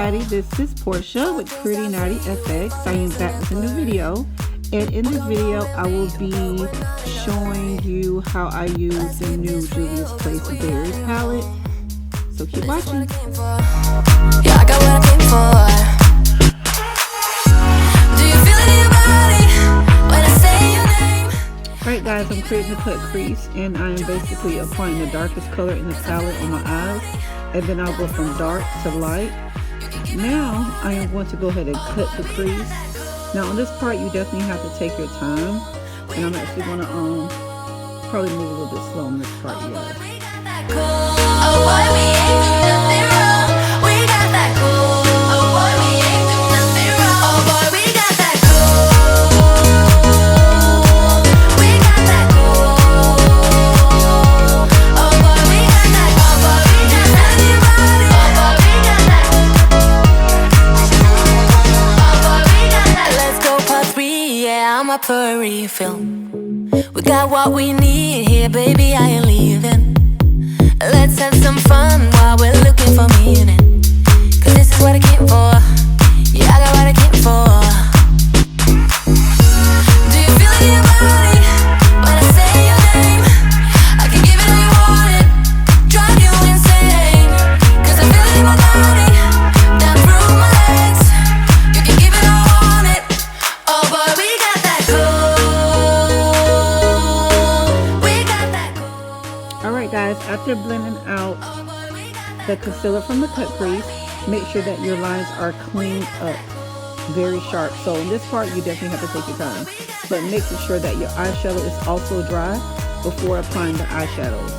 everybody, this is Portia with Pretty Naughty FX. I am back with a new video, and in this video I will be showing you how I use the new Juvias Place Berries palette, so keep watching. Yeah, I got what I came for. Do you feel it in your body when I say your name? Alright guys, I'm creating a cut crease, and I am basically applying the darkest color in the palette on my eyes, and then I'll go from dark to light. Now I am going to go ahead and cut the crease. Now on this part you definitely have to take your time, and I'm actually going to probably move a little bit slow on this part, yes. For a refill, we got what we need here, baby. I ain't leaving. Let's have some fun while we're looking for meaning. Cause this is what I came for. Yeah, I got what I came for. Do you feel it in your body when I say your name? I can give it all you want it, drive you insane. Cause I feel it in my body, down through my legs. You can give it all I want it. Oh boy, we got guys, after blending out the concealer from the cut crease, make sure that your lines are cleaned up, very sharp. So in this part you definitely have to take your time, but making sure that your eyeshadow is also dry before applying the eyeshadows.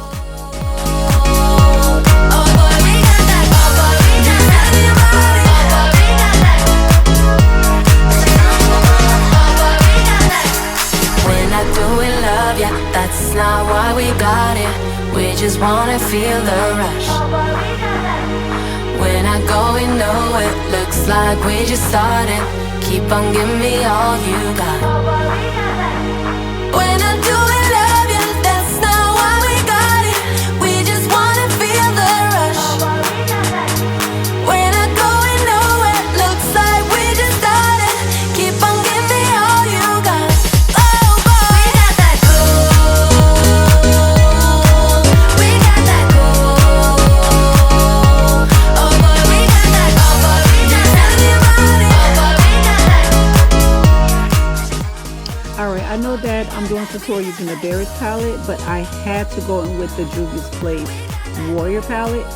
We're not doing love, yeah, that's not why we got it. We just wanna feel the rush. We're not going nowhere, looks like we just started. Keep on giving me all you got. We're not doing love, yeah, that's not why we got it. We just wanna feel the rush. We're not going nowhere, looks like we just started. Keep on giving me all you got. Oh boy, we got that I know that I'm doing a tutorial using the Berries palette, but I had to go in with the Juvias Place Warrior palette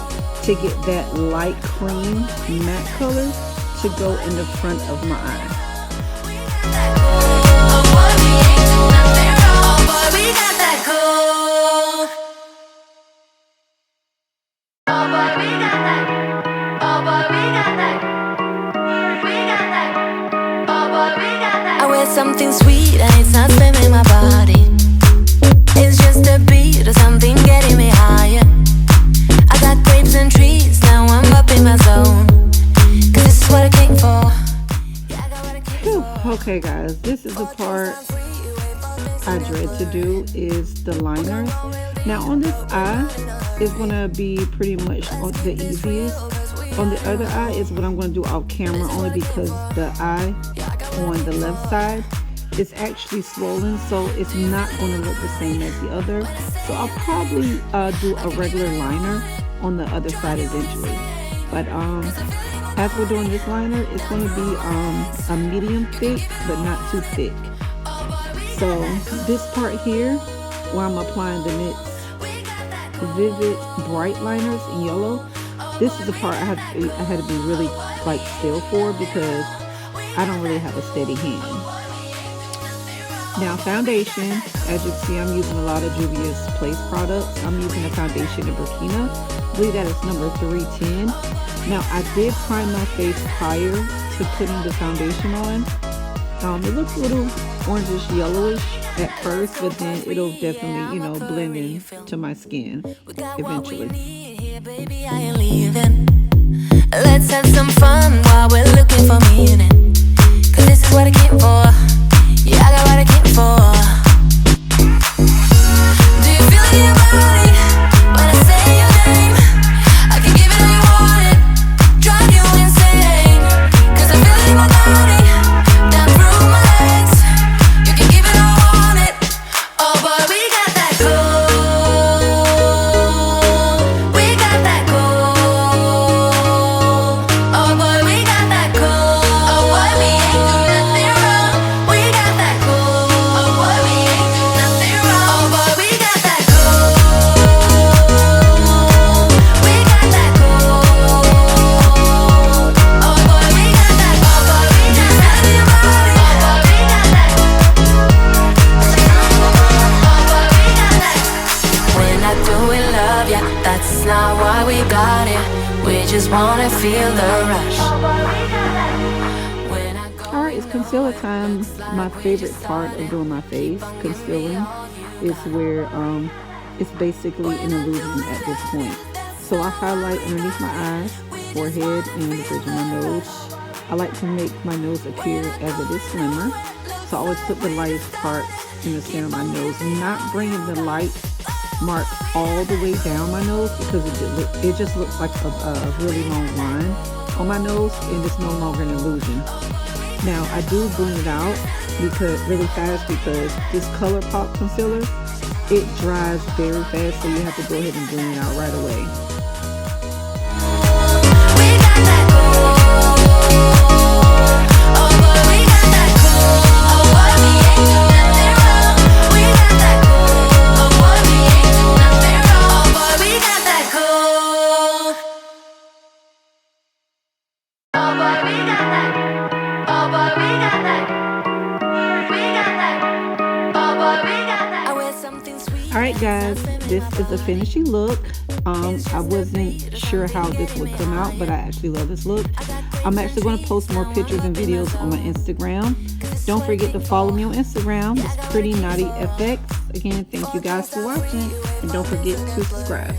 to get that light cream matte color to go in the front of my eye. I wear something sweet and it's not spamming my body. It's just a beat or something getting me higher. I got grapes and trees, now I'm up in my zone. Cause this is what I came for. Yeah, I got what I came for. Okay guys, this is the part I dread to do, is the liners. Now on this eye, it's gonna be pretty much the easiest. On the other eye is what I'm going to do off camera, only because the eye on the left side is actually swollen, so it's not going to look the same as the other. So I'll probably do a regular liner on the other side eventually. But as we're doing this liner, it's going to be a medium thick, but not too thick. So this part here, where I'm applying the NYX Vivid Bright liners in yellow, this is the part I had to be really like still for, because I don't really have a steady hand. Now foundation, as you can see, I'm using a lot of Juvias Place products. I'm using a foundation in Burkina. I believe that is number 310. Now I did prime my face prior to putting the foundation on. It looks a little orangish yellowish at first, but then it'll definitely, blend in to my skin eventually. Baby, I ain't leaving. Let's have some fun while we're looking for meaning. Cause this is what I came for. Yeah, I got what I came for. Do you feel it in your body when I say your name? I can give it all you want it, drive you insane. That's not why we got it. We just wanna feel the rush. When I go Alright, it's concealer time. My favorite part of doing my face, concealing, is where it's basically an illusion at this point. So I highlight underneath my eyes, forehead, and the bridge of my nose. I like to make my nose appear as it is slimmer. So I always put the lightest parts in the center of my nose, not bringing the light mark all the way down my nose, because it just looks like a really long line on my nose, and it's no longer an illusion. Now I do blend it out really fast, because this ColourPop concealer, it dries very fast, so you have to go ahead and blend it out right away. we got that cool. Oh boy, we got that cool. Oh boy, we ain't do nothing wrong. We got that cool. Oh boy, we ain't do nothing wrong. Oh boy, we got that cool. Oh boy, we got that. Oh boy, we got that. We got that. Oh boy, we got that. I wear something sweet. Alright guys, this is the finishing look. I wasn't sure how this would come out, but I actually love this look. I'm actually going to post more pictures and videos on my Instagram. Don't forget to follow me on Instagram. It's Pretty Naughty FX. Again, thank you guys for watching, and don't forget to subscribe.